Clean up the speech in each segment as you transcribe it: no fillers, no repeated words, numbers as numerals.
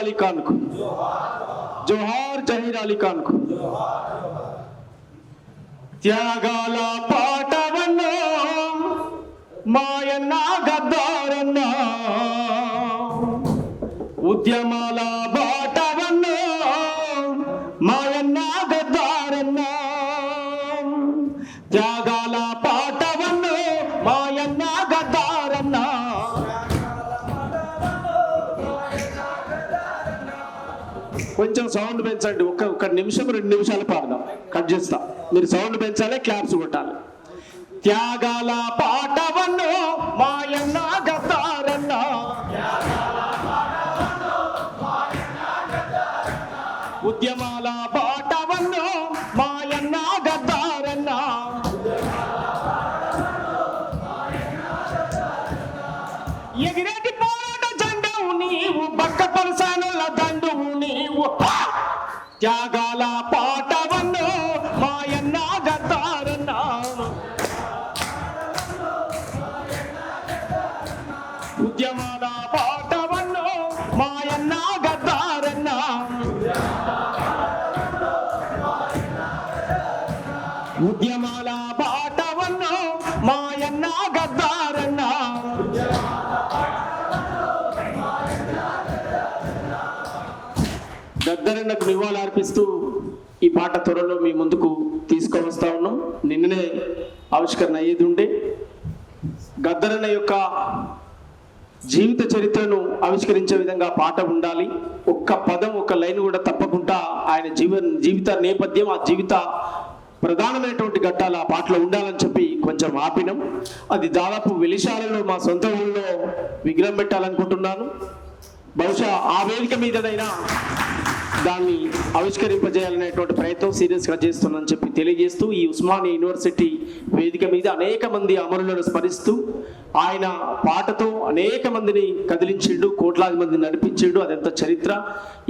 అలీ ఖాన్ కు, జోహార్ జహీర్ అలీ ఖాన్ కు. త్యాగాల పాటవన్నో మాయన్న గద్దారన్న, ఉద్యమాల బాటవన్నో మాయన్న గద్దారన్న, త్యాగాల పాటవన్నో మాయన్న గద్దారన్న. కొంచెం సౌండ్ పెంచండి, ఒక్క నిమిషం 2 నిమిషాలు పాడదాం, కట్ చేస్తా. మీరు సౌండ్ పెంచాలి, క్లాప్స్ కొట్టాలి. త్యాగాల పాటవన్నో మాయన్న గద్దారన్న, ఉద్యమాల బాటవన్నో మాయన్న గద్దారన్న, ఎగిరేటి పోరాట జెండవు నీవు, బక్క పరసానుల దండువు నీవు. త్యాగాల పాటవన్నో మాయన్న గద్దారన్న, ఉద్యమాల పాటవన్నో మాయన్న గద్దారన్న, ఉద్యమాల బాటవన్నో మాయన్న గద్దారన్న. గద్దరన్నకు నివాళులు అర్పిస్తూ ఈ పాట త్వరలో మీ ముందుకు తీసుకువస్తా ఉన్నాం. నిన్ననే ఆవిష్కరణ అయ్యేది ఉండే. గద్దరన్న యొక్క జీవిత చరిత్రను ఆవిష్కరించే విధంగా పాట ఉండాలి. ఒక్క పదం, ఒక్క లైన్ కూడా తప్పకుండా ఆయన జీవిత నేపథ్యం, ఆ జీవిత ప్రధానమైనటువంటి ఘట్టాలు ఆ పాటలో ఉండాలని చెప్పి కొంచెం ఆపినాం. అది దాదాపు వెలిశాలలో మా సొంత ఊళ్ళో విగ్రహం పెట్టాలనుకుంటున్నాను. బహుశా ఆ వేదిక మీదనైనా దాన్ని ఆవిష్కరింపజేయాలనేటువంటి ప్రయత్నం సీరియస్గా చేస్తున్నానని చెప్పి తెలియజేస్తూ, ఈ ఉస్మానియా యూనివర్సిటీ వేదిక మీద అనేక మంది అమరులను స్మరిస్తూ ఆయన పాటతో అనేక మందిని కదిలించిండు, కోట్లాది మందిని నడిపించిండు. అదెంత చరిత్ర,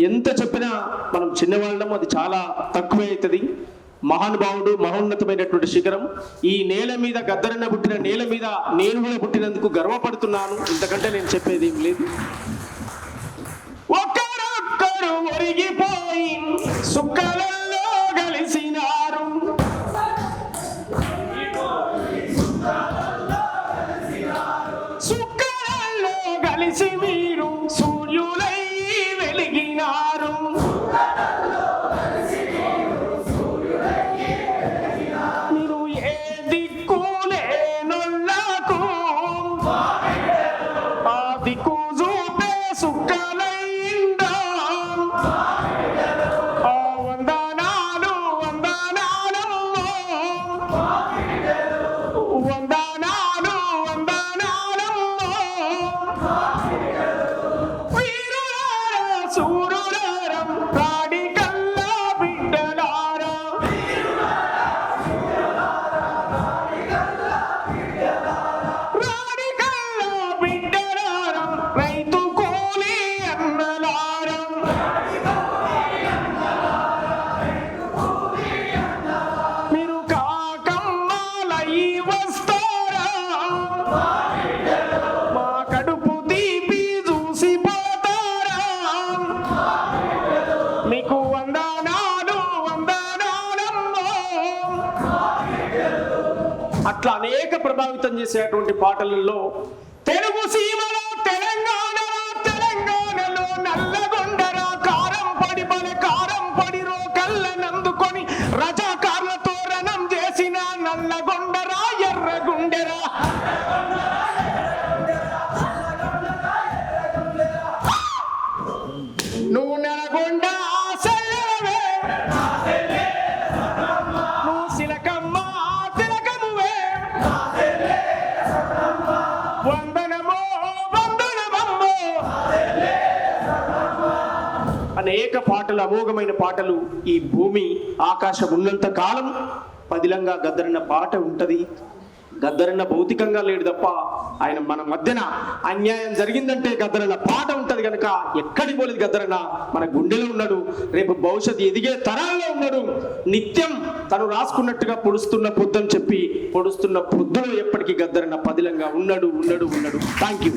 ఎంత చెప్పినా మనం చిన్నవాళ్ళం, అది చాలా తక్కువే అవుతుంది. మహానుభావుడు, మహోన్నతమైనటువంటి శిఖరం. ఈ నేల మీద, గద్దరన్న పుట్టిన నేల మీద నేను కూడా పుట్టినందుకు గర్వపడుతున్నాను. ఇంతకంటే నేను చెప్పేది ఏం లేదు. ఒక్కరొక్కరు ఒరిగిపోయి సుక్కలలో కలిసినారు, సుక్కలలో కలిసి మీరు సూర్యులై వెలిగినారు. మీరు ఏ దిక్కు లేనొల్లకు ఆ దిక్కు చూపే సుక్కలైందా. వందనాలు వందనాలమ్మో, వందనాలు వందనాలమ్మో. వీరులారా సూరులారా రాడి కల్లా బిడ్డలారా, రాడి కల్లా బిడ్డలారా, రైతు కూలి అన్నలారా. మీరు కాకమ్మాలై వస్తారా, మా కడుపు తీపి చూసిపోతారా. మీకు వందనాలు వందనాలమ్మో. అట్లా అనేక ప్రభావితం చేసేటువంటి పాటలలో తెలుగు సీమలో, తెలంగాణలో నల్లగొండరా కారం పడి బలి కారం పడిరో కళ్ళనందుకొని రజాకార్లతో రణం చేసిన నల్లగొండరా ఎర్రగుండెరా. నువ్వు నల్గొండ ఆశలవే, నువ్వు సిలకమ్మ తిలకమువే. వందనమో వందనమమ్మో. అనేక పాటలు, అమోఘమైన పాటలు. ఈ భూమి ఆకాశం ఉన్నంత కాలం పదిలంగా గద్దరన్న పాట ఉంటది. గద్దరన్న భౌతికంగా లేడు తప్ప ఆయన మన మధ్యన అన్యాయం జరిగిందంటే గద్దరన్న పాట ఉంటది కనుక ఎక్కడికి పోలేదు. గద్దరన్న మన గుండెలో ఉన్నాడు, రేపు భవిష్యత్తు ఎదిగే తరాల్లో ఉన్నాడు. నిత్యం తను రాసుకున్నట్టుగా పొడుస్తున్న పొద్దని చెప్పి పొడుస్తున్న పొద్దులో ఎప్పటికీ గద్దరన్న పదిలంగా ఉన్నాడు. Thank you.